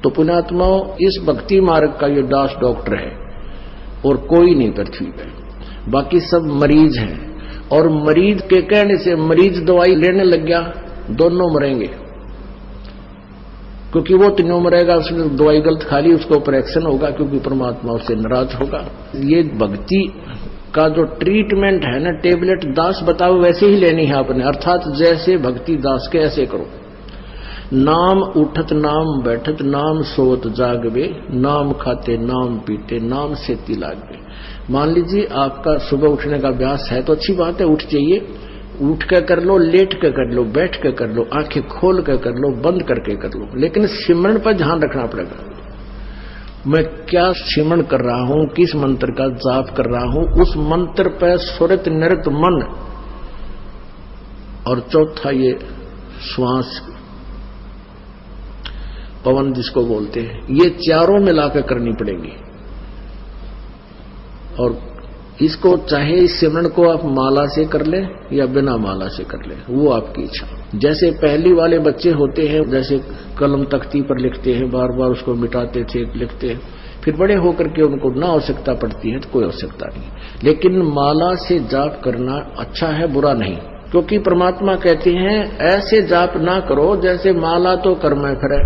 तो पुण्यात्माओं, इस भक्ति मार्ग का ये दास डॉक्टर है और कोई नहीं पृथ्वी पे, बाकी सब मरीज हैं। और मरीज के कहने से मरीज दवाई लेने लग गया, दोनों मरेंगे, क्योंकि वो तीनों मरेगा, उसने दवाई गलत खा ली, उसको ऑपरेशन होगा, क्योंकि परमात्मा उससे नाराज होगा। ये भक्ति का जो ट्रीटमेंट है ना, टेबलेट दास बताओ वैसे ही लेनी है आपने, अर्थात जैसे भक्ति दास के ऐसे करो। नाम उठत नाम बैठत नाम सोत जागवे, नाम खाते नाम पीते नाम सेती लागवे। मान लीजिए आपका सुबह उठने का अभ्यास है तो अच्छी बात है, उठ जाइए, उठ कर कर लो, लेट कर कर लो, बैठ कर कर लो, आंखें खोल कर कर लो, बंद करके कर लो, लेकिन सिमरन पर ध्यान रखना पड़ेगा। मैं क्या सिमरन कर रहा हूं, किस मंत्र का जाप कर रहा हूं, उस मंत्र पर सुरत निरत मन। और चौथा ये श्वास, पवन जिसको बोलते हैं, ये चारों मिलाकर करनी पड़ेगी। और इसको चाहे इस सिमरन को आप माला से कर ले या बिना माला से कर ले, वो आपकी इच्छा। जैसे पहली वाले बच्चे होते हैं, जैसे कलम तख्ती पर लिखते हैं, बार बार उसको मिटाते थे, लिखते हैं, फिर बड़े होकर के उनको ना आवश्यकता पड़ती है तो कोई आवश्यकता नहीं। लेकिन माला से जाप करना अच्छा है, बुरा नहीं, क्योंकि परमात्मा कहते हैं ऐसे जाप ना करो जैसे माला तो कर में फिरे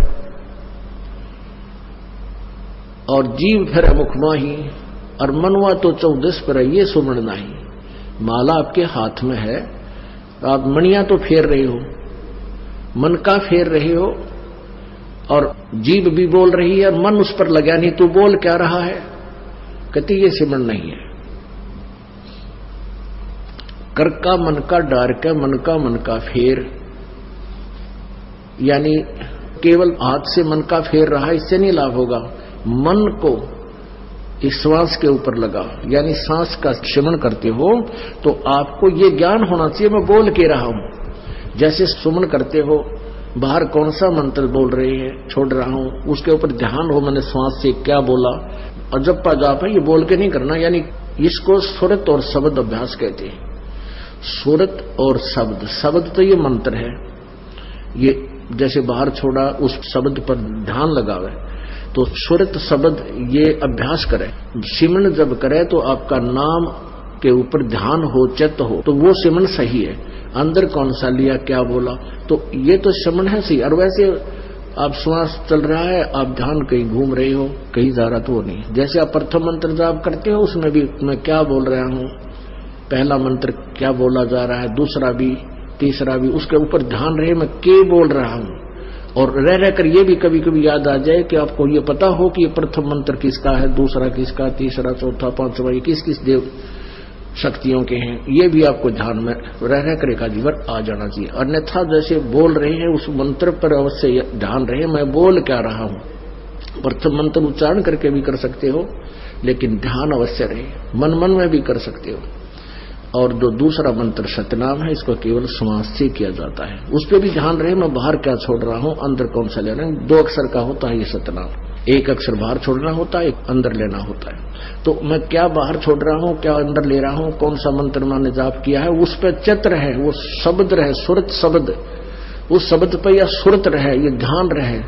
और जीव फिरे मुख माही, और मनवा तो 14 पर ये सुमरण नहीं। माला आपके हाथ में है, आप मणियां तो फेर रहे हो, मन का फेर रहे हो, और जीभ भी बोल रही है, मन उस पर लगा नहीं, तू बोल क्या रहा है, कहती ये सिमरण नहीं है। कर का मन का डार के मन का फेर, यानी केवल हाथ से मन का फेर रहा, इससे नहीं लाभ होगा। मन को इस श्वास के ऊपर लगा, यानी सांस का सिमरन करते हो तो आपको ये ज्ञान होना चाहिए मैं बोल के रहा हूं। जैसे सुमन करते हो, बाहर कौन सा मंत्र बोल रहे हैं, छोड़ रहा हूं, उसके ऊपर ध्यान हो, मैंने श्वास से क्या बोला। और जप्पा जाप है, ये बोल के नहीं करना, यानी इसको सुरत और शब्द अभ्यास कहते हैं। सुरत और शब्द, शब्द तो ये मंत्र है, ये जैसे बाहर छोड़ा उस शब्द पर ध्यान लगावे, तो सुरत शब्द ये अभ्यास करे। सिमरन जब करे तो आपका नाम के ऊपर ध्यान हो, चित्त हो, तो वो सिमरन सही है। अंदर कौन सा लिया, क्या बोला, तो ये तो सिमरन है सही। और वैसे आप श्वास चल रहा है, आप ध्यान कहीं घूम रहे हो, कहीं जा रहा तो वो नहीं। जैसे आप प्रथम मंत्र जाप करते हो, उसमें भी मैं क्या बोल रहा हूं, पहला मंत्र क्या बोला जा रहा है, दूसरा भी, तीसरा भी, उसके ऊपर ध्यान रहे मैं क्या बोल रहा हूं। और रह रहकर ये भी कभी कभी याद आ जाए कि आपको ये पता हो कि ये प्रथम मंत्र किसका है, दूसरा किसका, तीसरा, चौथा, पांचवा, ये किस किस देव शक्तियों के हैं, ये भी आपको ध्यान में रह रहकर एक आधी बार आ जाना चाहिए। अन्यथा जैसे बोल रहे हैं उस मंत्र पर अवश्य ध्यान रहे मैं बोल क्या रहा हूं। प्रथम मंत्र उच्चारण करके भी कर सकते हो, लेकिन ध्यान अवश्य रहे, मन मन में भी कर सकते हो। और जो दूसरा मंत्र सतनाम है, इसको केवल श्वास से किया जाता है, उस पर भी ध्यान रहे मैं बाहर क्या छोड़ रहा हूं, अंदर कौन सा ले रहा हूं। 2 अक्षर का होता है ये सतनाम, 1 अक्षर बाहर छोड़ना होता है, 1 अंदर लेना होता है। तो मैं क्या बाहर छोड़ रहा हूं, क्या अंदर ले रहा हूं, कौन सा मंत्र मैंने जाप किया है, उस पर चित्त रहे, वो शब्द रहे, सुरत शब्द, उस शब्द पर या सुरत रहे, ये ध्यान रहे,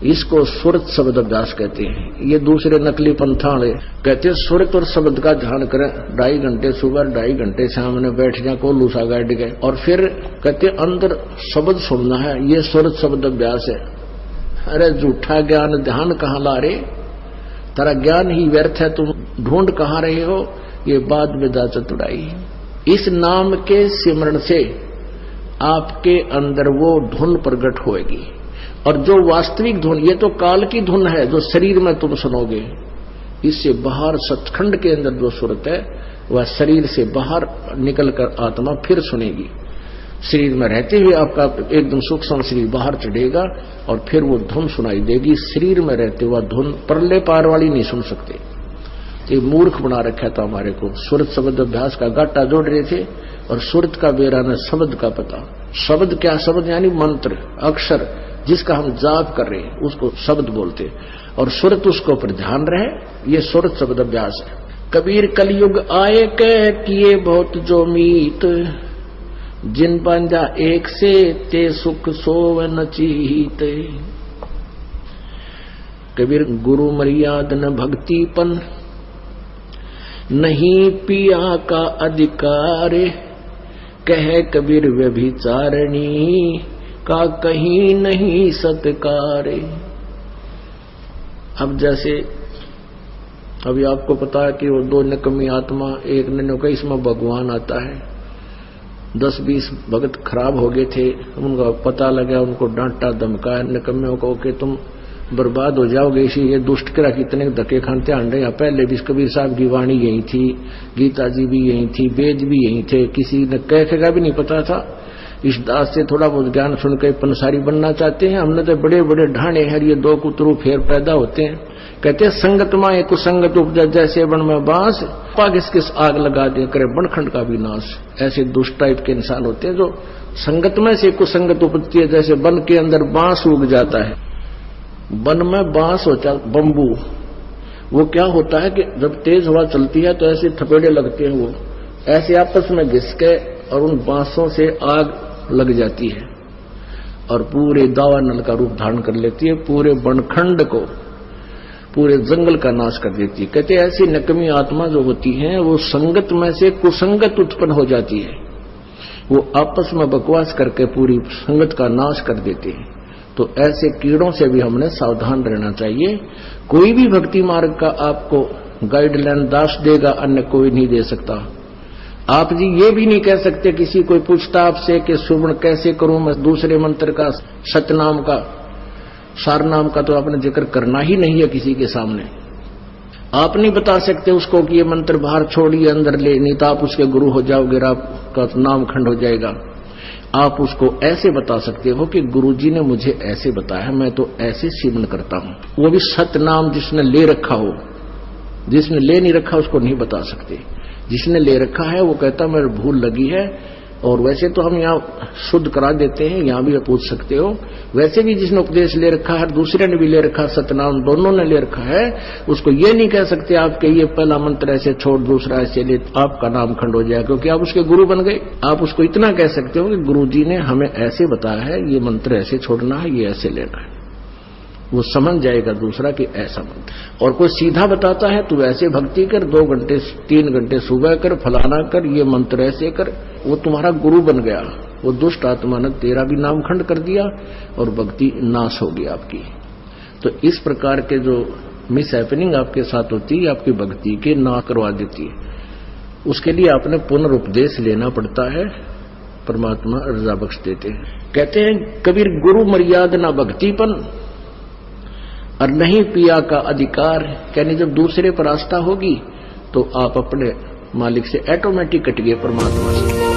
इसको सुरत शब्द अभ्यास कहते हैं। ये दूसरे नकली पंथाड़े कहते हैं सुरत और शब्द का ध्यान करें, 2.5 घंटे सुबह, 2.5 घंटे सामने बैठ जाए, को लूसा गाड़ गए, और फिर कहते अंदर शब्द सुनना है, ये सुरत शब्द अभ्यास है। अरे झूठा ज्ञान ध्यान कहाँ ला रहे, तेरा ज्ञान ही व्यर्थ है, तुम ढूंढ कहाँ रहे हो, ये बाद में जा चतुराई। इस नाम के सिमरण से आपके अंदर वो धुन प्रकट होएगी, और जो वास्तविक धुन, ये तो काल की धुन है जो शरीर में तुम सुनोगे, इससे बाहर सचखंड के अंदर जो सुरत है वह शरीर से बाहर निकलकर आत्मा फिर सुनेगी। शरीर में रहते हुए आपका एकदम सूक्ष्म शरीर बाहर चढ़ेगा और फिर वो धुन सुनाई देगी। शरीर में रहते हुआ धुन परले पार वाली नहीं सुन सकते, ये मूर्ख बना रखा था हमारे को। सुरत शब्द अभ्यास का गाटा जोड़ रहे थे, और सुरत का बेरा न शब्द का पता। शब्द क्या, शब्द यानी मंत्र, अक्षर, जिसका हम जाप कर रहे हैं उसको शब्द बोलते, और सुरत उसको पर ध्यान रहे, ये सुरत शब्द अभ्यास है। कबीर कलयुग आए कह किए बहुत जो मीत, जिन बांधा एक से ते सुख सोव न चीत। कबीर गुरु मर्याद न भक्तिपन, नहीं पिया का अधिकार, कह कबीर व्यभिचारिणी का कहीं नहीं सत्कार। अब जैसे अभी आपको पता है कि वो दो निकम्मी आत्मा, एक ने कहा इसमें भगवान आता है, 10-20 भगत खराब हो गए थे, उनका पता लगा, उनको डांटा धमकाया निकम्मियों को कि तुम बर्बाद हो जाओगे, इसी ये दुष्ट करा कितने धक्के खानते आंडे। यहाँ पहले भी कबीर साहब की वाणी यही थी, गीता जी भी यही थी, वेद भी यही थे, किसी ने कह भी नहीं पता था। इस दास से थोड़ा बहुत ज्ञान सुनकर पंसारी बनना चाहते हैं, हमने तो बड़े बड़े ढाणे हैं, ये दो कुतरू फेर पैदा होते हैं। कहते हैं संगत माए कुसंगत उपजा, जैसे बन में बांस, पाग किस आग लगा दे करे बनखंड का भी नाश। ऐसे दुष्ट टाइप के इंसान होते हैं जो संगत में से कुसंगत उपजती है, जैसे वन के अंदर बांस उग जाता है। वन में बांस होता बंबू, वो क्या होता है कि जब तेज हवा चलती है तो ऐसे थपेड़े लगते हैं, वो ऐसे आपस में घिस के और उन बांसों से आग लग जाती है और पूरे दावा नल का रूप धारण कर लेती है, पूरे बनखंड को, पूरे जंगल का नाश कर देती है। कहते ऐसी नकमी आत्मा जो होती है वो संगत में से कुसंगत उत्पन्न हो जाती है, वो आपस में बकवास करके पूरी संगत का नाश कर देती है। तो ऐसे कीड़ों से भी हमने सावधान रहना चाहिए। कोई भी भक्ति मार्ग का आपको गाइडलाइन दास देगा, अन्य कोई नहीं दे सकता। आप जी ये भी नहीं कह सकते, किसी कोई पूछता आपसे कि सुवर्ण कैसे करूं मैं दूसरे मंत्र का, सतनाम का, सारनाम का तो आपने जिक्र करना ही नहीं है किसी के सामने। आप नहीं बता सकते उसको कि ये मंत्र बाहर छोड़िए अंदर ले, नहीं तो आप उसके गुरु हो जाओगे, आपका नाम खंड हो जाएगा। आप उसको ऐसे बता सकते हो कि गुरुजी ने मुझे ऐसे बताया, मैं तो ऐसे सेवन करता हूं। वो भी सतनाम जिसने ले रखा हो, जिसने ले नहीं रखा उसको नहीं बता सकते। जिसने ले रखा है वो कहता मेरे भूल लगी है, और वैसे तो हम यहाँ शुद्ध करा देते हैं, यहाँ भी पूछ सकते हो। वैसे भी जिसने उपदेश ले रखा है, दूसरे ने भी ले रखा, सतनाम दोनों ने ले रखा है, उसको ये नहीं कह सकते आप कि ये पहला मंत्र ऐसे छोड़ दूसरा ऐसे ले, आपका नाम खंड हो जाएगा, क्योंकि आप उसके गुरु बन गए। आप उसको इतना कह सकते हो कि गुरुजी ने हमें ऐसे बताया है, ये मंत्र ऐसे छोड़ना है, ये ऐसे लेना है, वो समझ जाएगा दूसरा कि ऐसा मंत्र। और कोई सीधा बताता है तो ऐसे भक्ति कर, 2 घंटे 3 घंटे सुबह कर, फलाना कर, ये मंत्र ऐसे कर, वो तुम्हारा गुरु बन गया। वो दुष्ट आत्मा ने तेरा भी नाम खंड कर दिया और भक्ति नाश होगी आपकी। तो इस प्रकार के जो मिस हैपनिंग आपके साथ होती है, आपकी भक्ति के ना करवा देती है। उसके लिए आपने पुनरुपदेश लेना पड़ता है, परमात्मा रजा बख्श देते हैं। कहते हैं कबीर गुरु मर्याद ना भक्तिपन, और नहीं पिया का अधिकार। यानी जब दूसरे पर आस्था होगी तो आप अपने मालिक से ऑटोमेटिक कट गए परमात्मा से।